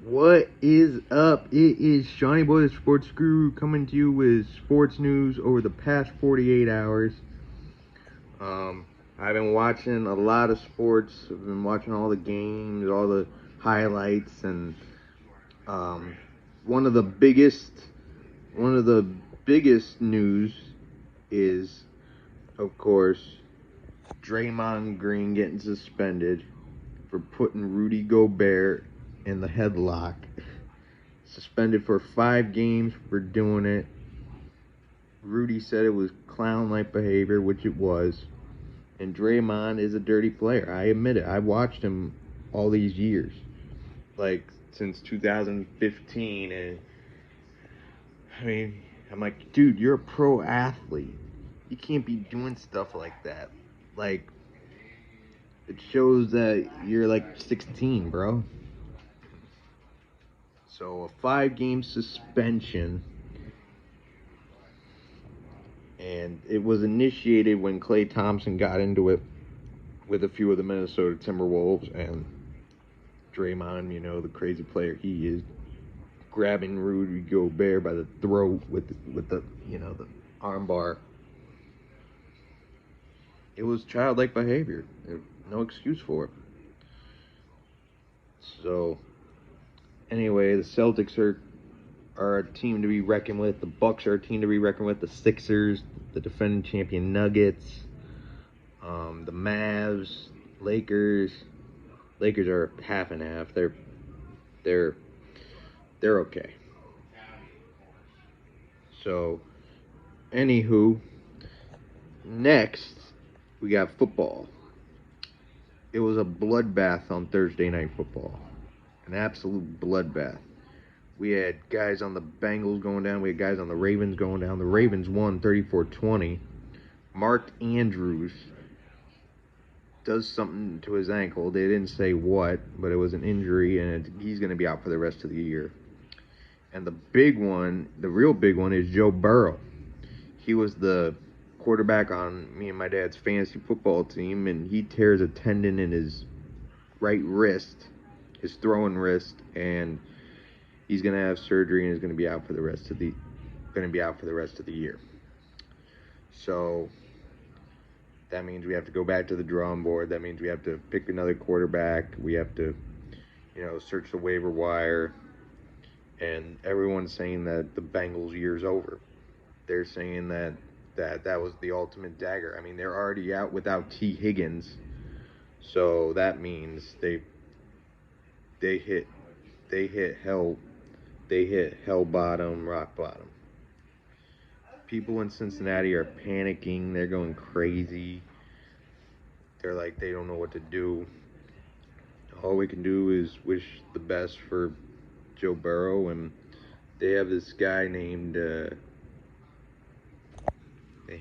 What is up? It is Johnny Boy the Sports Guru coming to you with sports news over the past 48 hours. I've been watching a lot of sports. I've been watching all the games, all the highlights, and um, one of the biggest, one of the biggest news is, of course, Draymond Green getting suspended for putting Rudy Gobert in the headlock. Suspended for 5 games for doing it. Rudy said it was clown-like behavior, which it was. And Draymond is a dirty player. I admit it. I watched him all these years, like since 2015, and I mean, I'm like, dude, you're a pro athlete. You can't be doing stuff like that. Like, it shows that you're like 16, bro. So a 5-game suspension, and it was initiated when Klay Thompson got into it with a few of the Minnesota Timberwolves, and Draymond, the crazy player he is, grabbing Rudy Gobert by the throat with the the armbar. It was childlike behavior. There's no excuse for it. So anyway, the Celtics are a team to be reckoned with. The Bucks are a team to be reckoned with. The Sixers, the defending champion Nuggets, the Mavs, Lakers. Lakers are half and half. They're they're okay. So, anywho, next we got football. It was a bloodbath on Thursday Night Football, an absolute bloodbath. We had guys on the Bengals going down. We had guys on the Ravens going down. The Ravens won 34-20. Mark Andrews does something to his ankle. They didn't say what, but it was an injury, and he's going to be out for the rest of the year. And the big one, the real big one, is Joe Burrow. He was the quarterback on me and my dad's fantasy football team, and he tears a tendon in his right wrist, his throwing wrist, and he's going to have surgery and is going to be out for the rest of the year. So that means we have to go back to the drawing board. That means we have to pick another quarterback. We have to, search the waiver wire. And everyone's saying that the Bengals' year's over. They're saying that was the ultimate dagger. I mean, they're already out without T. Higgins, so that means they hit hell bottom, rock bottom. People in Cincinnati are panicking. They're going crazy. They're like, they don't know what to do. All we can do is wish the best for Joe Burrow, and they have this guy named they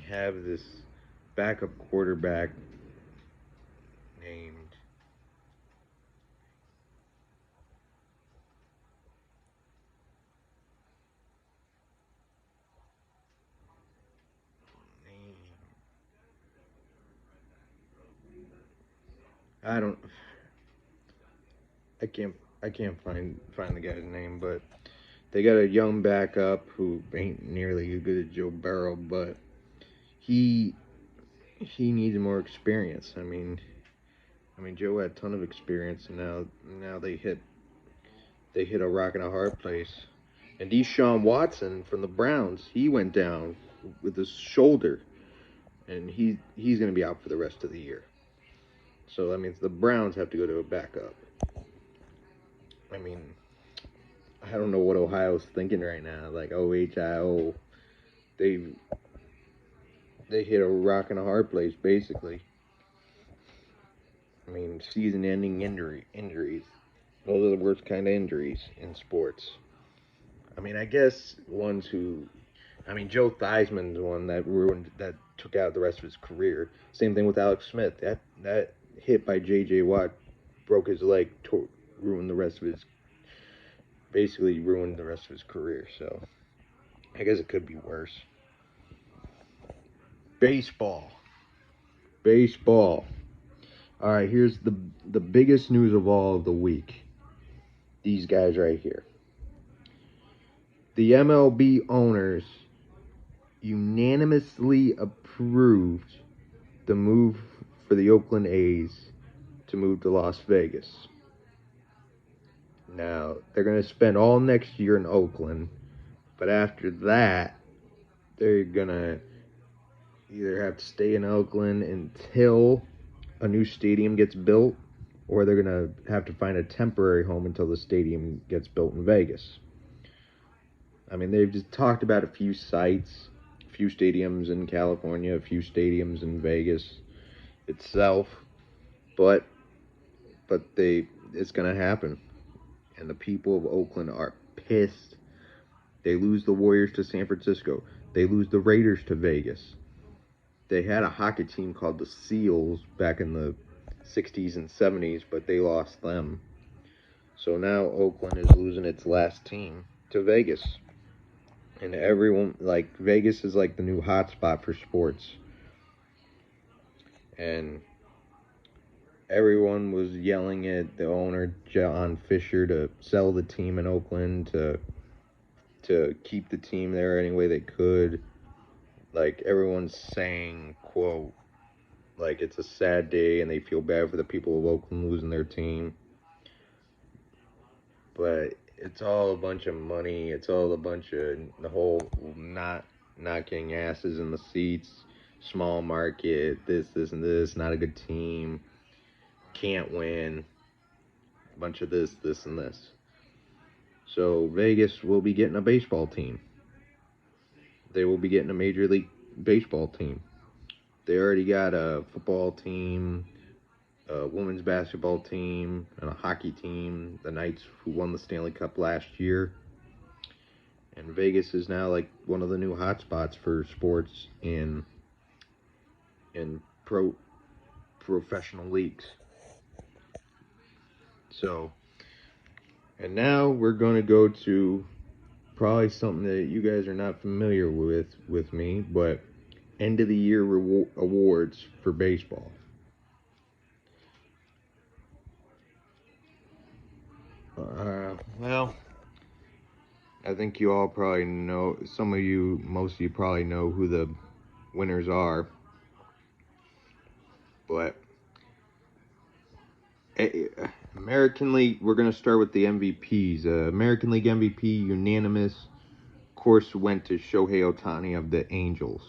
have this backup quarterback named I don't I can't find the guy's name, but they got a young backup who ain't nearly as good as Joe Burrow, but he needs more experience. I mean Joe had a ton of experience, and now they hit a rock and a hard place. And Deshaun Watson from the Browns, he went down with his shoulder, and he's going to be out for the rest of the year. So that means the Browns have to go to a backup. I mean, I don't know what Ohio's thinking right now. Like OHIO, they hit a rock and a hard place basically. I mean, season-ending injuries. Those are the worst kind of injuries in sports. I mean, I guess Joe Theismann's one that took out the rest of his career. Same thing with Alex Smith. That hit by J.J. Watt broke his leg, ruined the rest of his career. So I guess it could be worse. Baseball. All right, here's the biggest news of all of the week. these guys right here. The MLB owners unanimously approved the move for the Oakland A's to move to Las Vegas. Now, they're going to spend all next year in Oakland, but after that, they're going to either have to stay in Oakland until a new stadium gets built, or they're going to have to find a temporary home until the stadium gets built in Vegas. I mean, they've just talked about a few sites, a few stadiums in California, a few stadiums in Vegas itself, but it's going to happen. And the people of Oakland are pissed. They lose the Warriors to San Francisco. They lose the Raiders to Vegas. They had a hockey team called the Seals back in the 60s and 70s, but they lost them. So now Oakland is losing its last team to Vegas. And everyone, like, Vegas is like the new hotspot for sports. And everyone was yelling at the owner, John Fisher, to sell the team in Oakland, to keep the team there any way they could. Like, everyone's saying, quote, like, it's a sad day and they feel bad for the people of Oakland losing their team. But it's all a bunch of money. It's all a bunch of the whole not getting asses in the seats, small market, this, and this, not a good team, can't win, a bunch of this, and this. So Vegas will be getting a baseball team. They will be getting a Major League Baseball team. They already got a football team, a women's basketball team, and a hockey team, the Knights, who won the Stanley Cup last year. And Vegas is now like one of the new hotspots for sports in professional leagues. So, and now we're going to go to probably something that you guys are not familiar with me, but end of the year awards for baseball. Well, I think you all probably know, most of you probably know who the winners are. But American League, we're going to start with the MVPs. American League MVP, unanimous, of course, went to Shohei Ohtani of the Angels.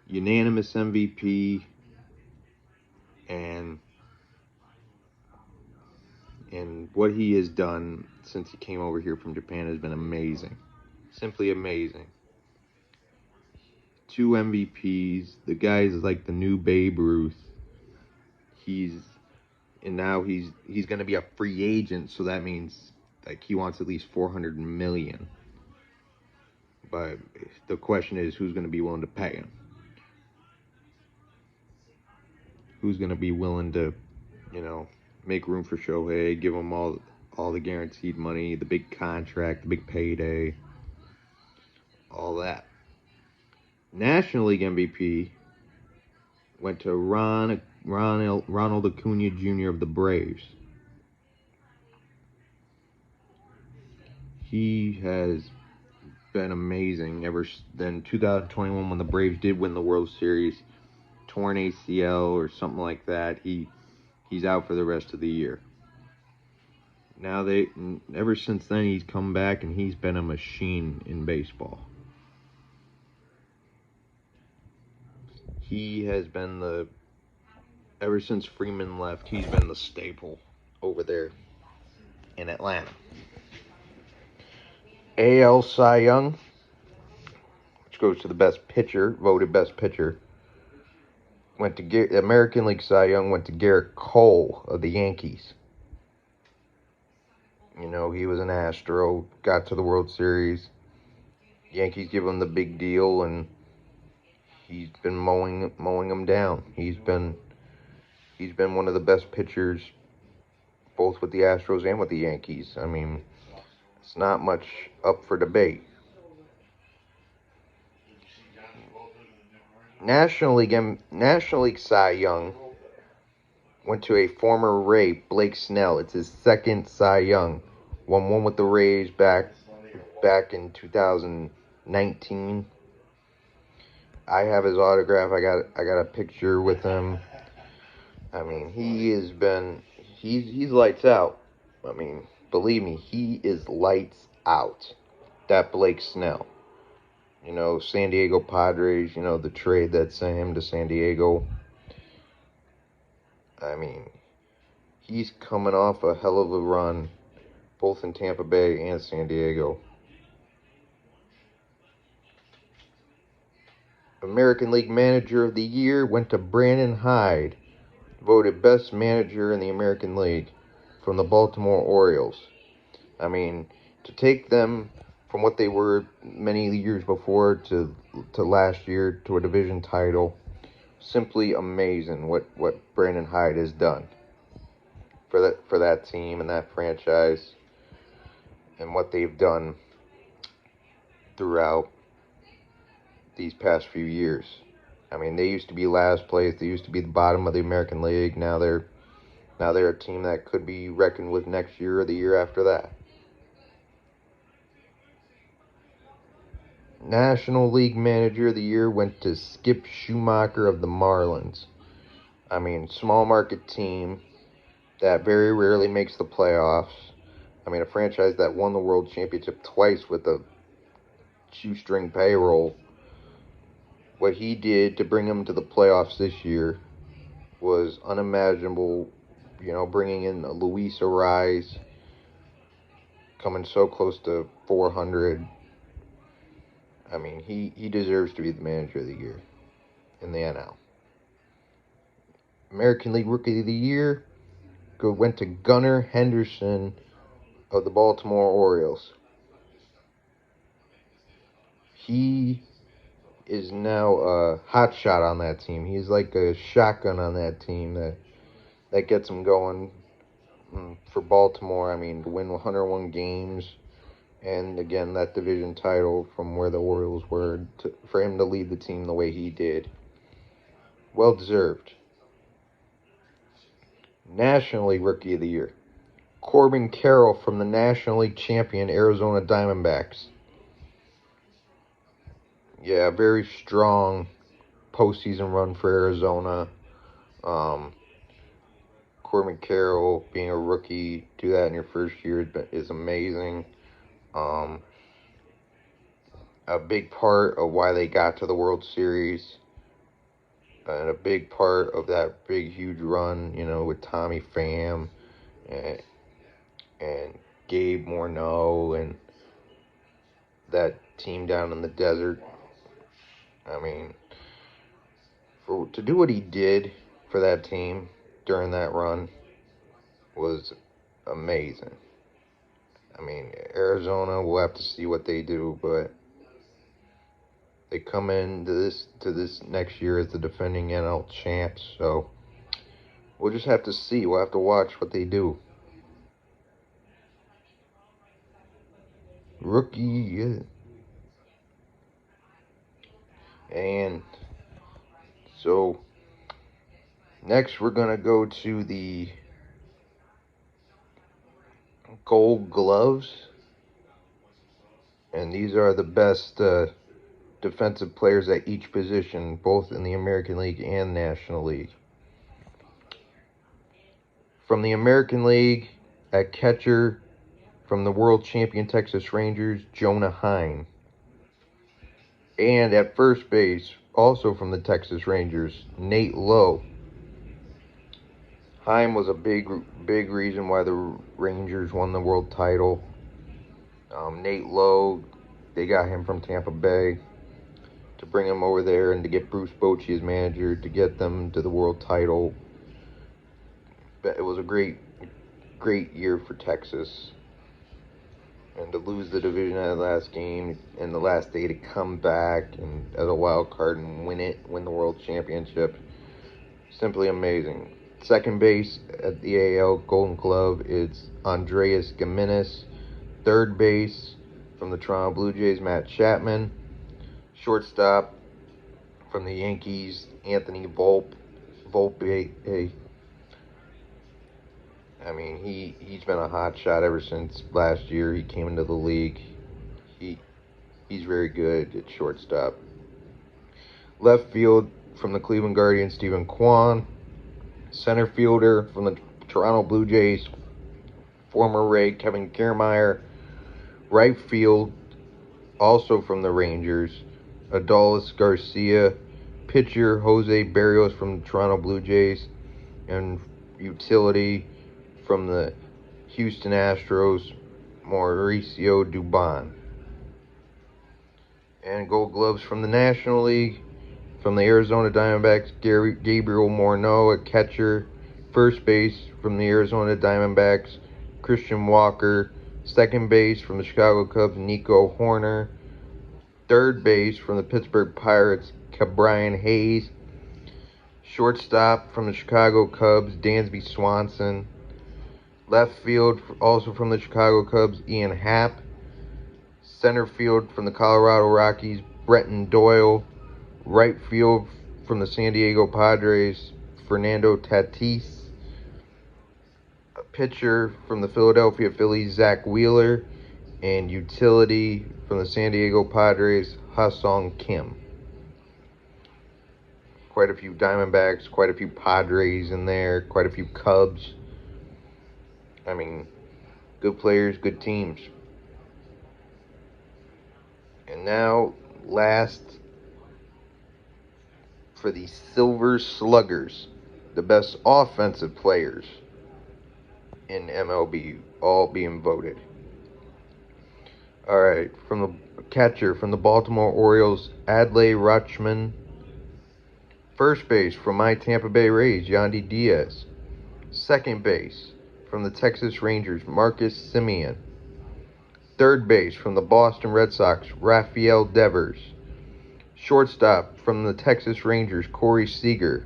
Unanimous MVP, and what he has done since he came over here from Japan has been amazing. Simply amazing. 2 MVPs. The guy is like the new Babe Ruth. Now he's going to be a free agent, so that means like he wants at least $400 million. But the question is, who's going to be willing to pay him? Who's going to be willing to, make room for Shohei, give him all the guaranteed money, the big contract, the big payday, all that. National League MVP went to Ronald Acuna Jr. of the Braves. He has been amazing ever since 2021 when the Braves did win the World Series. Torn ACL or something like that. He's out for the rest of the year. Now ever since then he's come back and he's been a machine in baseball. He has been ever since Freeman left, he's been the staple over there in Atlanta. AL Cy Young, which goes to the best pitcher, voted best pitcher, American League Cy Young went to Garrett Cole of the Yankees. He was an Astro, got to the World Series. Yankees give him the big deal, and he's been mowing them down. He's been one of the best pitchers, both with the Astros and with the Yankees. I mean, it's not much up for debate. National League Cy Young went to a former Ray, Blake Snell. It's his second Cy Young. Won one with the Rays back in 2019. I have his autograph. I got a picture with him. I mean, he's lights out. I mean, believe me, he is lights out. That Blake Snell. San Diego Padres, the trade that sent him to San Diego. I mean, he's coming off a hell of a run, both in Tampa Bay and San Diego. American League Manager of the Year went to Brandon Hyde, voted best manager in the American League from the Baltimore Orioles. I mean, to take them from what they were many years before to last year to a division title, simply amazing what Brandon Hyde has done for that team and that franchise, and what they've done throughout these past few years. I mean, they used to be last place. They used to be the bottom of the American League. Now they're a team that could be reckoned with next year or the year after that. National League Manager of the Year went to Skip Schumacher of the Marlins. I mean, small market team that very rarely makes the playoffs. I mean, a franchise that won the World Championship twice with a shoestring payroll. What he did to bring them to the playoffs this year was unimaginable. Bringing in Luis Arraez, coming so close to 400. I mean, he deserves to be the manager of the year in the NL. American League Rookie of the Year went to Gunnar Henderson of the Baltimore Orioles. He is now a hot shot on that team. He's like a shotgun on that team that gets him going for Baltimore. I mean, to win 101 games, and again, that division title from where the Orioles were, for him to lead the team the way he did. Well deserved. National League Rookie of the Year, Corbin Carroll from the National League champion Arizona Diamondbacks. Yeah, very strong postseason run for Arizona. Corbin Carroll, being a rookie, do that in your first year is amazing. A big part of why they got to the World Series, and a big part of that big, huge run, with Tommy Pham and Gabe Morneau and that team down in the desert. I mean, to do what he did for that team during that run was amazing. I mean, Arizona, we'll have to see what they do, but they come into this next year as the defending NL champs, so we'll just have to see. We'll have to watch what they do. Rookie, and so next we're gonna go to the Gold Gloves, and these are the best defensive players at each position, both in the American League and National League. From the American League, at catcher, from the world champion Texas Rangers, Jonah Heim. And at first base, also from the Texas Rangers, Nate Lowe. Heim was a big reason why the Rangers won the world title. Nate Lowe, they got him from Tampa Bay to bring him over there and to get Bruce Bochy as manager to get them to the world title. It was a great year for Texas. And to lose the division at the last game and the last day to come back and as a wild card and win the world championship, simply amazing. Second base at the AL Golden Glove is Andreas Gimenez. Third base from the Toronto Blue Jays, Matt Chapman. Shortstop from the Yankees, Anthony Volpe. I mean, he's been a hot shot ever since last year he came into the league. He he's very good at shortstop. Left field from the Cleveland Guardians, Stephen Kwan. Center fielder from the Toronto Blue Jays, former Ray Kevin Kiermaier. Right field, also from the Rangers, Adolis Garcia. Pitcher, Jose Barrios from the Toronto Blue Jays. And utility from the Houston Astros, Mauricio Dubon. And Gold Gloves from the National League, from the Arizona Diamondbacks, Gabriel Morneau, a catcher. First base from the Arizona Diamondbacks, Christian Walker. Second base from the Chicago Cubs, Nico Hoerner. Third base from the Pittsburgh Pirates, Ke'Bryan Hayes. Shortstop from the Chicago Cubs, Dansby Swanson. Left field, also from the Chicago Cubs, Ian Happ. Center field from the Colorado Rockies, Brenton Doyle. Right field from the San Diego Padres, Fernando Tatis. A pitcher from the Philadelphia Phillies, Zach Wheeler. And utility from the San Diego Padres, Ha-Seong Kim. Quite a few Diamondbacks, quite a few Padres in there, quite a few Cubs. I mean, good players, good teams. And now, last, for the Silver Sluggers, the best offensive players in MLB, all being voted. All right, from the catcher from the Baltimore Orioles, Adley Rutschman. First base from my Tampa Bay Rays, Yandy Diaz. Second base from the Texas Rangers, Marcus Semien. Third base from the Boston Red Sox, Rafael Devers. Shortstop from the Texas Rangers, Corey Seager.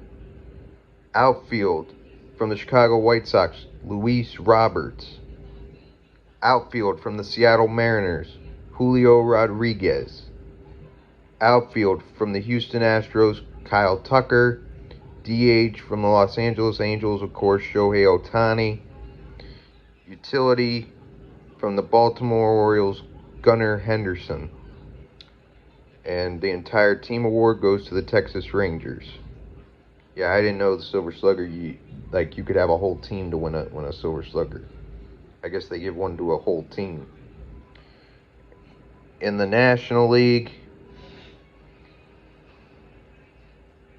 Outfield from the Chicago White Sox, Luis Roberts. Outfield from the Seattle Mariners, Julio Rodriguez. Outfield from the Houston Astros, Kyle Tucker. DH from the Los Angeles Angels, of course, Shohei Ohtani. Utility from the Baltimore Orioles, Gunnar Henderson. And the entire team award goes to the Texas Rangers. Yeah, I didn't know the Silver Slugger, you could have a whole team to win a Silver Slugger. I guess they give one to a whole team. In the National League,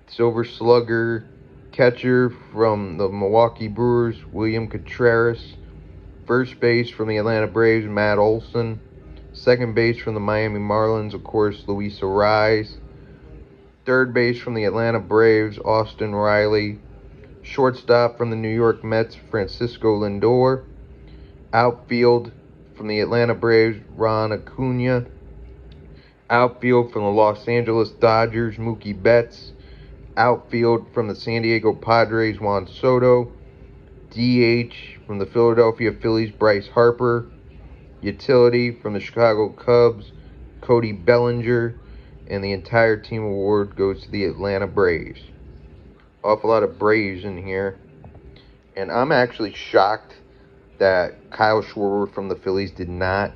Silver Slugger catcher from the Milwaukee Brewers, William Contreras. First base from the Atlanta Braves, Matt Olson. Second base from the Miami Marlins, of course, Luis Arraez. Third base from the Atlanta Braves, Austin Riley. Shortstop from the New York Mets, Francisco Lindor. Outfield from the Atlanta Braves, Ron Acuna. Outfield from the Los Angeles Dodgers, Mookie Betts. Outfield from the San Diego Padres, Juan Soto. DH from the Philadelphia Phillies, Bryce Harper. Utility from the Chicago Cubs, Cody Bellinger. And the entire team award goes to the Atlanta Braves. Awful lot of Braves in here. And I'm actually shocked that Kyle Schwarber from the Phillies did not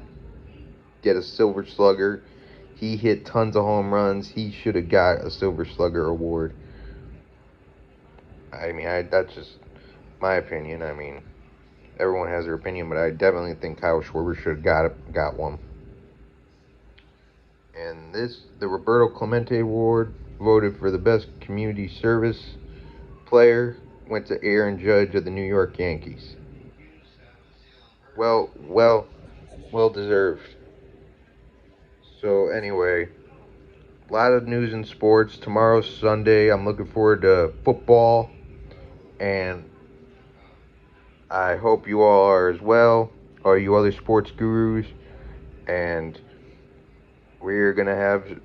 get a Silver Slugger. He hit tons of home runs. He should have got a Silver Slugger award. I mean, that's just my opinion. I mean, everyone has their opinion, but I definitely think Kyle Schwarber should have got one. And the Roberto Clemente Award, voted for the best community service player, went to Aaron Judge of the New York Yankees. Well deserved. So anyway, a lot of news in sports. Tomorrow's Sunday. I'm looking forward to football, and I hope you all are as well, all you other sports gurus. And we're gonna have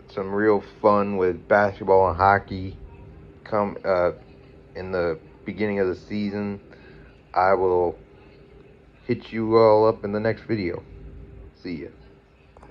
some real fun with basketball and hockey come in the beginning of the season. I will hit you all up in the next video. See ya.